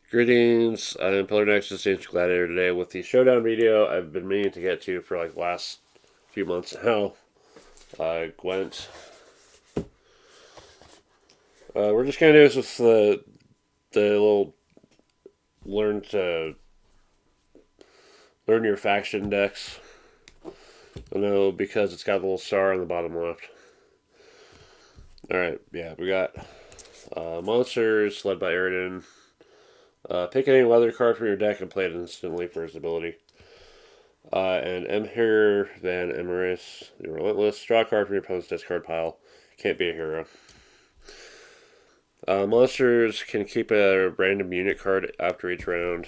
Greetings, I'm Pillar Nexus Ancient Gladiator today with the Showdown video I've been meaning to get to for like the last few months now. Gwent. We're just gonna do this with the little learn to learn your faction decks. I know because it's got the little star on the bottom left. Alright, yeah, we got monsters led by Eridan. Pick any weather card from your deck and play it instantly for his ability. And Emhyr Van Emrys, the Relentless. Draw a card from your opponent's discard pile. Can't be a hero. Monsters can keep a random unit card after each round.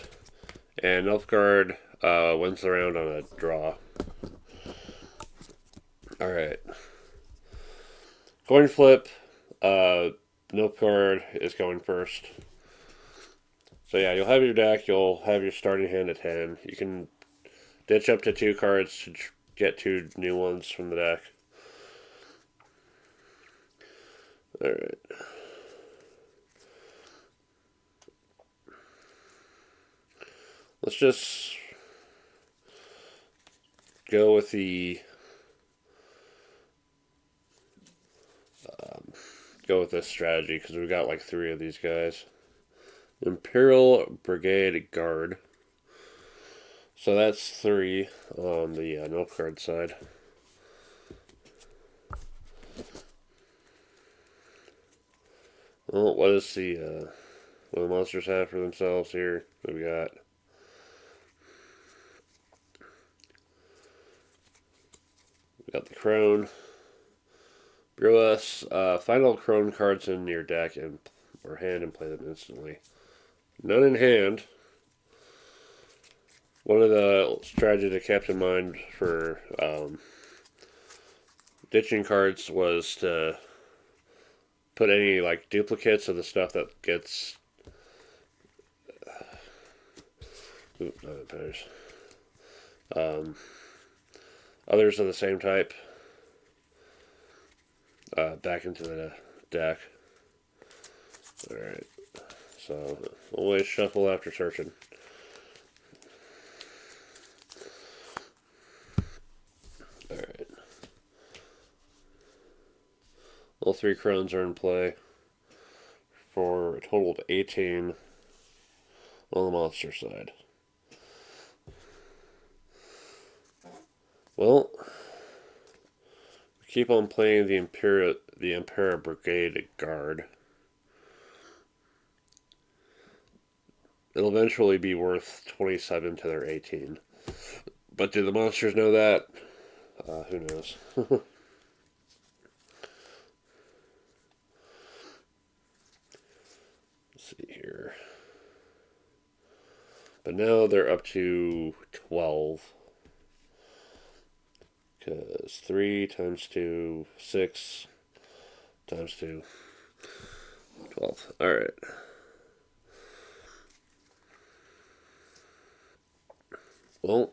And Nilfgaard wins the round on a draw. Alright. Coin flip. Nilfgaard is going first. So yeah, you'll have your deck. You'll have your starting hand at 10. You can ditch up to 2 cards to get 2 new ones from the deck. Alright. Let's just go with this strategy because we've got like 3 of these guys. Imperial Brigade Guard. So that's 3 on the Nilfgaard side. Well, what does what do the monsters have for themselves here? What do we got? We got the Crone. Brew us. Find all Crone cards in your deck or hand and play them instantly. None in hand. One of the strategies I kept in mind for ditching cards was to put any like duplicates of the stuff that gets not pairs. Others of the same type back into the deck. Alright, so always shuffle after searching. Alright. All 3 crones are in play for a total of 18 on the monster side. Well, we keep on playing the Imperial Brigade Guard. It'll eventually be worth 27 to their 18. But do the monsters know that? Who knows? Let's see here. But now they're up to 12. Because 3 times 2, 6 times 2, 12. Alright. Well,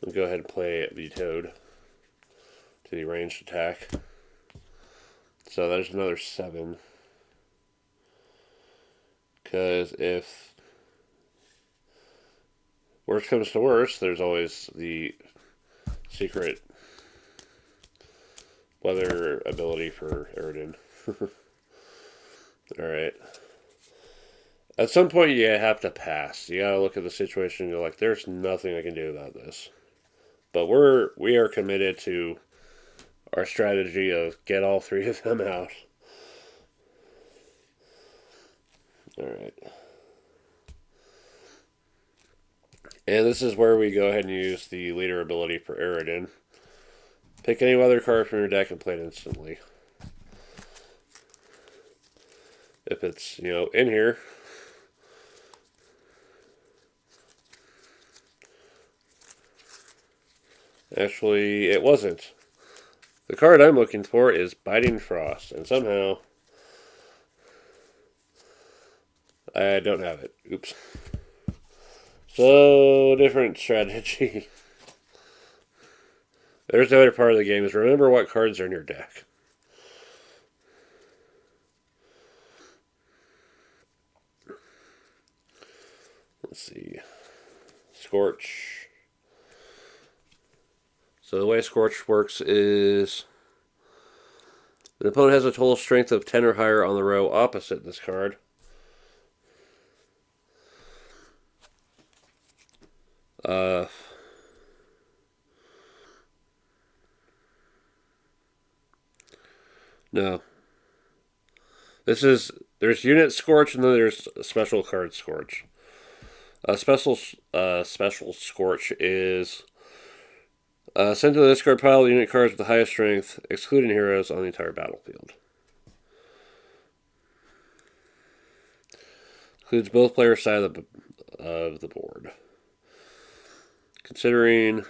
we'll go ahead and play Vetoed to the ranged attack. So there's another 7. Because if worst comes to worst, there's always the secret weather ability for Eridan. Alright. At some point you have to pass. You gotta look at the situation and go like, there's nothing I can do about this. But we are committed to our strategy of get all 3 of them out. Alright. And this is where we go ahead and use the leader ability for Eridan. Pick any weather card from your deck and play it instantly. If it's, in here. Actually, it wasn't. The card I'm looking for is Biting Frost, and somehow I don't have it. Oops. So, different strategy. There's the other part of the game is remember what cards are in your deck. Let's see. Scorch. So the way Scorch works is the opponent has a total strength of 10 or higher on the row opposite this card. No. There's unit Scorch and then there's special card Scorch. Special Scorch is sent to the discard pile the unit cards with the highest strength, excluding heroes, on the entire battlefield. Includes both players' side of the board. Considering...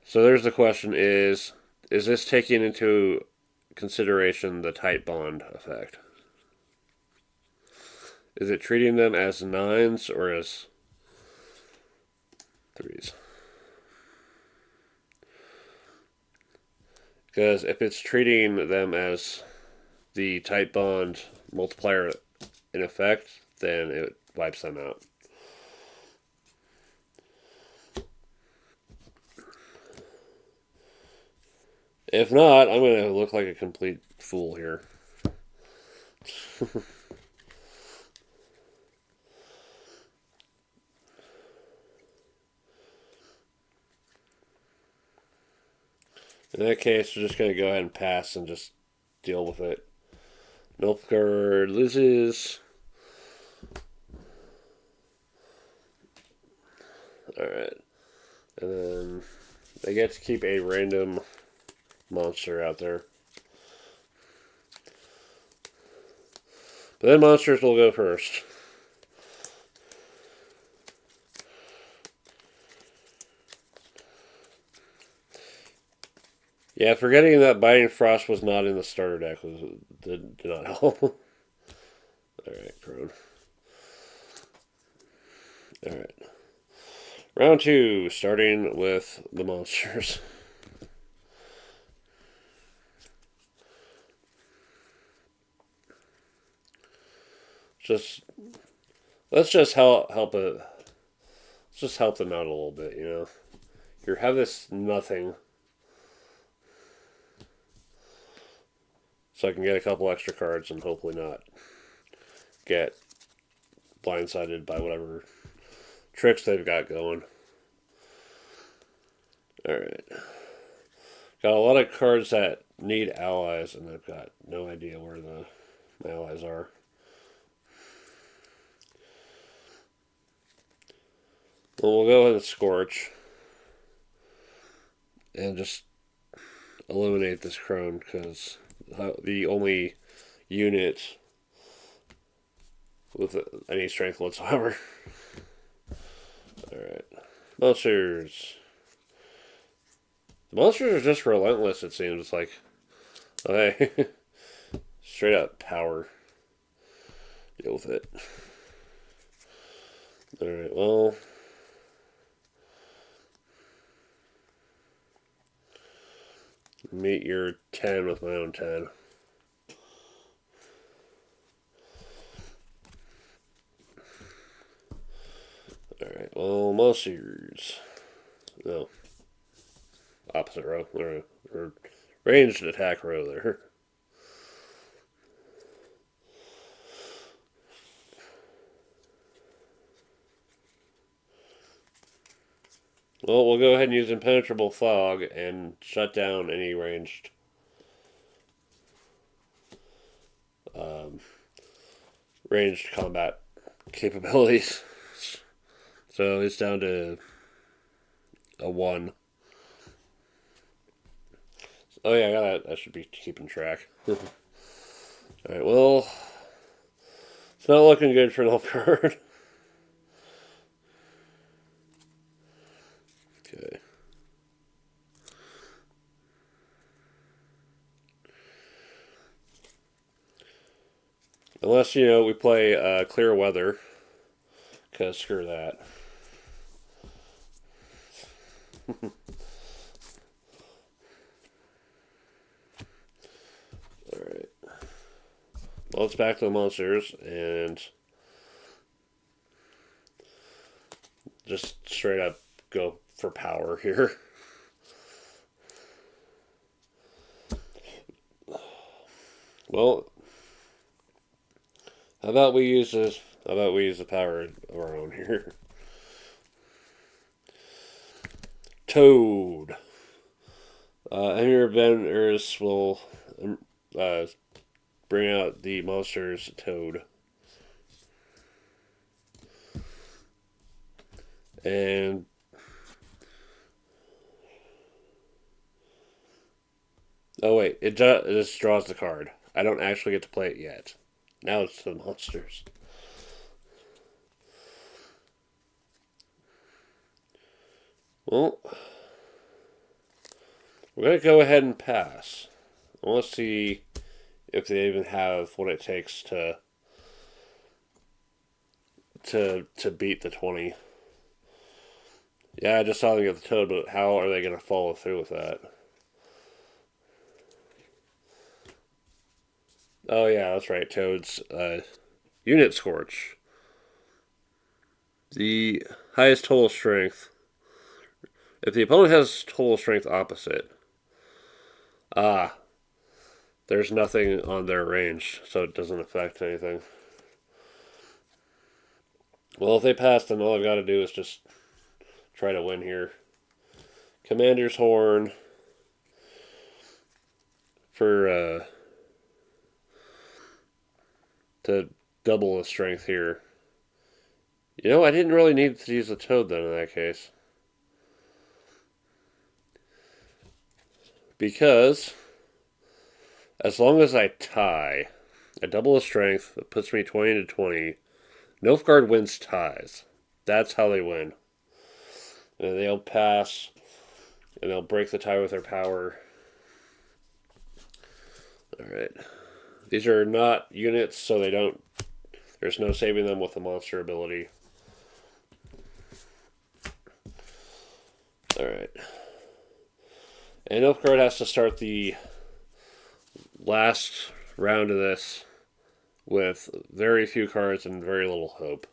So there's the question is this taking into consideration the tight bond effect? Is it treating them as 9s or as 3s? Because if it's treating them as the tight bond multiplier in effect, then it wipes them out. If not, I'm going to look like a complete fool here. In that case, we're just going to go ahead and pass and just deal with it. Nilfgaard loses. Alright. And then they get to keep a random monster out there. But then monsters will go first. Yeah, forgetting that Biting Frost was not in the starter deck did not help. Alright, Crone. Alright. Round 2, starting with the monsters. Let's just help it. Let's just help them out a little bit, you know. You have this nothing, so I can get a couple extra cards and hopefully not get blindsided by whatever tricks they've got going. Alright. Got a lot of cards that need allies, and I've got no idea where my allies are. Well, we'll go ahead and Scorch. And just eliminate this Crone, because the only unit with any strength whatsoever. Alright. Monsters. The monsters are just relentless, it seems. It's like, okay, straight up power. Deal with it. Alright, well... meet your 10 with my own 10. Alright, well, monsters. No. Opposite row. Or ranged attack row there. Well, we'll go ahead and use Impenetrable Fog and shut down any ranged ranged combat capabilities. So it's down to a 1. Oh yeah, I should be keeping track. Alright, well, it's not looking good for Nilfgaard. Okay. Unless, you know, we play Clear Weather. Because screw that. Alright. Well, it's back to the monsters, and just straight up go for power here. Well, how about we use this? How about we use the power of our own here? Toad. Emir Benders will uh, bring out the monster's Toad. And oh wait, it just draws the card. I don't actually get to play it yet. Now it's the monsters. Well, we're gonna go ahead and pass. I want to see if they even have what it takes to beat the 20. Yeah, I just saw them get the Toad, but how are they gonna follow through with that? Oh yeah, that's right. Toad's unit scorch. The highest total strength. If the opponent has total strength opposite, there's nothing on their range, so it doesn't affect anything. Well, if they pass, then all I've got to do is just try to win here. Commander's Horn for to double the strength here. You know, I didn't really need to use the Toad then in that case. Because as long as I tie, I double the strength, it puts me 20 to 20. Nilfgaard wins ties. That's how they win. And they'll pass, and they'll break the tie with their power. Alright. These are not units, so they don't. There's no saving them with the monster ability. Alright. And Nilfgaard has to start the last round of this with very few cards and very little hope.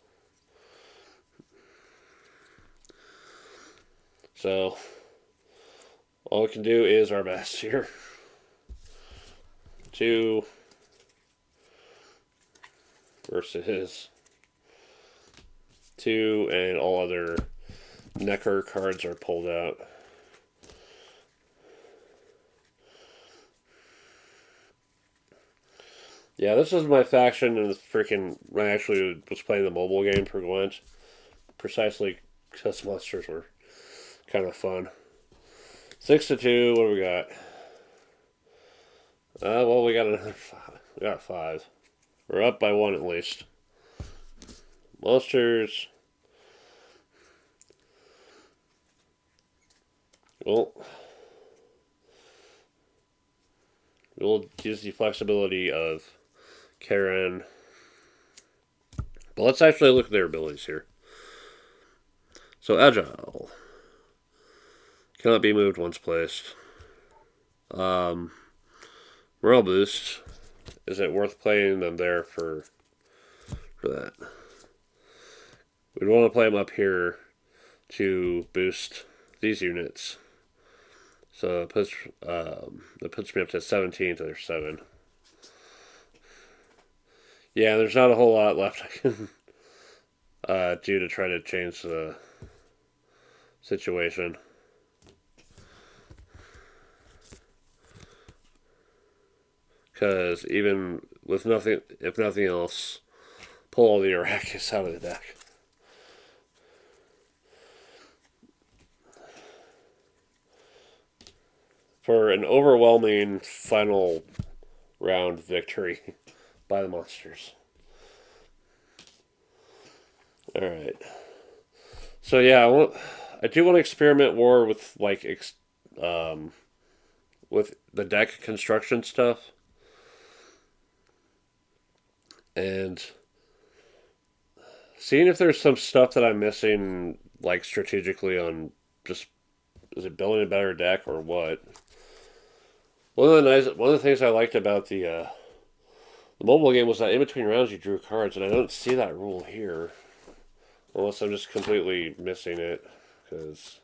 So, all we can do is our best here. 2 versus 2, and all other Necker cards are pulled out. Yeah, this is my faction in the freaking. I actually was playing the mobile game for Gwent, precisely because monsters were kind of fun. 6 to 2. What do we got? Well, we got another 5. We got 5. We're up by 1 at least. Monsters. Well, we'll use the flexibility of Karen. But let's actually look at their abilities here. So, Agile. Cannot be moved once placed. Morale boost. Is it worth playing them there for that? We'd want to play them up here to boost these units. So it puts me up to 17 to their 7. Yeah, there's not a whole lot left I can do to try to change the situation. Because even with nothing, if nothing else, pull all the Arrakis out of the deck. For an overwhelming final round victory by the monsters. Alright. So yeah, I do want to experiment more with with the deck construction stuff. And seeing if there's some stuff that I'm missing, like strategically on just is it building a better deck or what? One of the things I liked about the mobile game was that in between rounds you drew cards, and I don't see that rule here, unless I'm just completely missing it, because.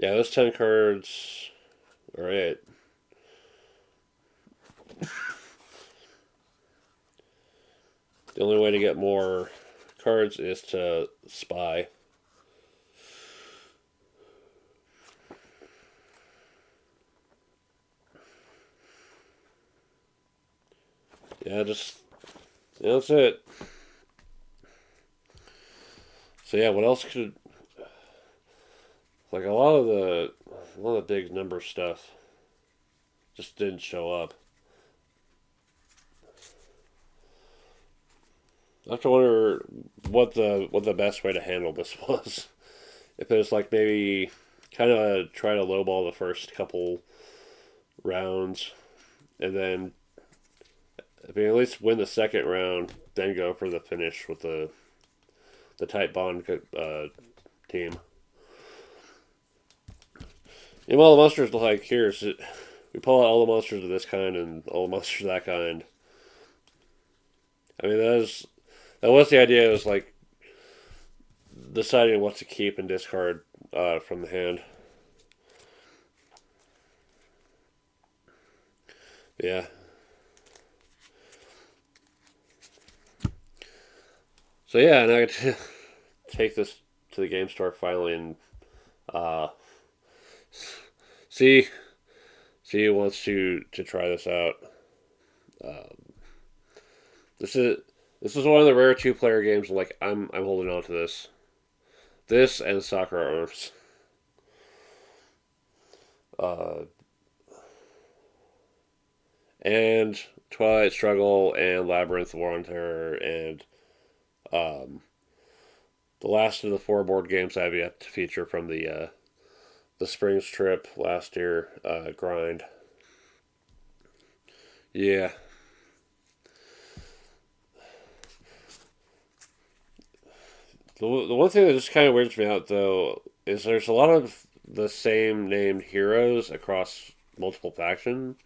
Yeah, those 10 cards are it. The only way to get more cards is to spy. Yeah, that's it. So yeah, what else could like a lot of the big number stuff just didn't show up. I have to wonder what the best way to handle this was. If it was like maybe kind of try to lowball the first couple rounds, and then I mean at least win the second round, then go for the finish with the tight bond team. And all the monsters like here's it, we pull out all the monsters of this kind and all the monsters of that kind. I mean that was the idea. It was like deciding what to keep and discard from the hand. Yeah. So yeah, and I get to take this to the game store finally and uh, see see who wants to try this out. Um, this is this is one of the rare 2 player games. Like I'm holding on to this. This and Soccer Arms. Uh, and Twilight Struggle and Labyrinth War on Terror and um, the last of the 4 board games I've yet to feature from the Springs trip last year. Grind. Yeah. The one thing that just kind of weirds me out though is there's a lot of the same named heroes across multiple factions.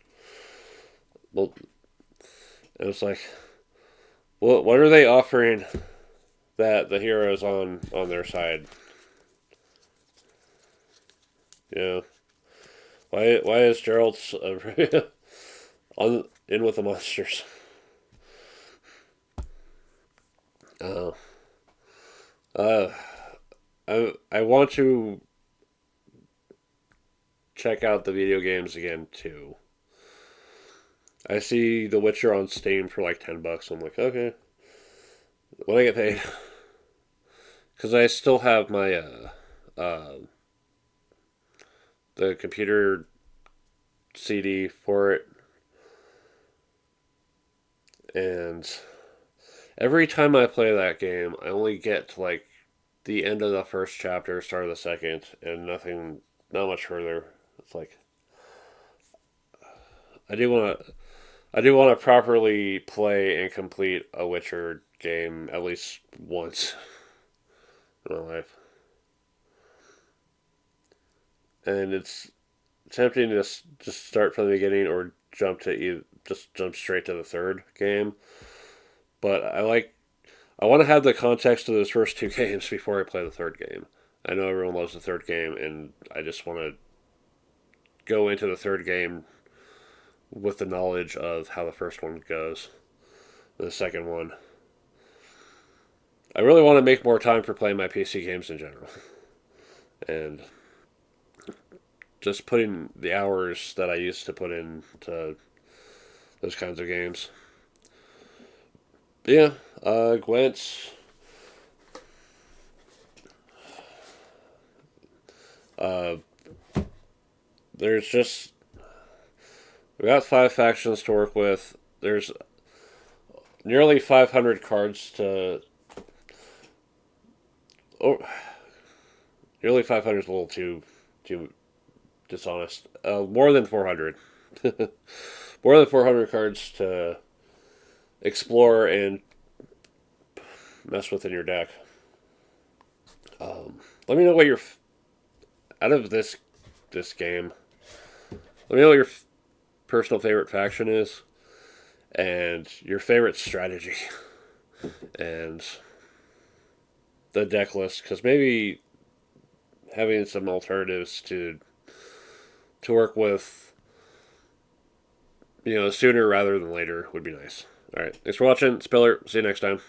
Well, and it's like, what are they offering that the heroes on their side? You know, why is Gerald on in with the monsters? Uh, uh, I want to check out the video games again too. I see The Witcher on Steam for like $10. I'm like, okay, when I get paid, because I still have my the computer CD for it, and every time I play that game, I only get to like the end of the first chapter, start of the second, and not much further. It's like I do want to, I do want to properly play and complete a Witcher game at least once in my life, and it's tempting to just start from the beginning or just jump straight to the third game. But I want to have the context of those first 2 games before I play the third game. I know everyone loves the third game, and I just want to go into the third game with the knowledge of how the first one goes. The second one, I really want to make more time for playing my PC games in general, and just putting the hours that I used to put into those kinds of games. But yeah, Gwent. Uh, there's just we got 5 factions to work with. There's nearly 500 cards to. Oh, nearly 500 is a little too dishonest. More than 400. More than 400 cards explore and mess with in your deck. Let me know what your out of this game. Let me know what your personal favorite faction is and your favorite strategy and the deck list, because maybe having some alternatives to work with, sooner rather than later would be nice. All right, thanks for watching. Spiller. See you next time.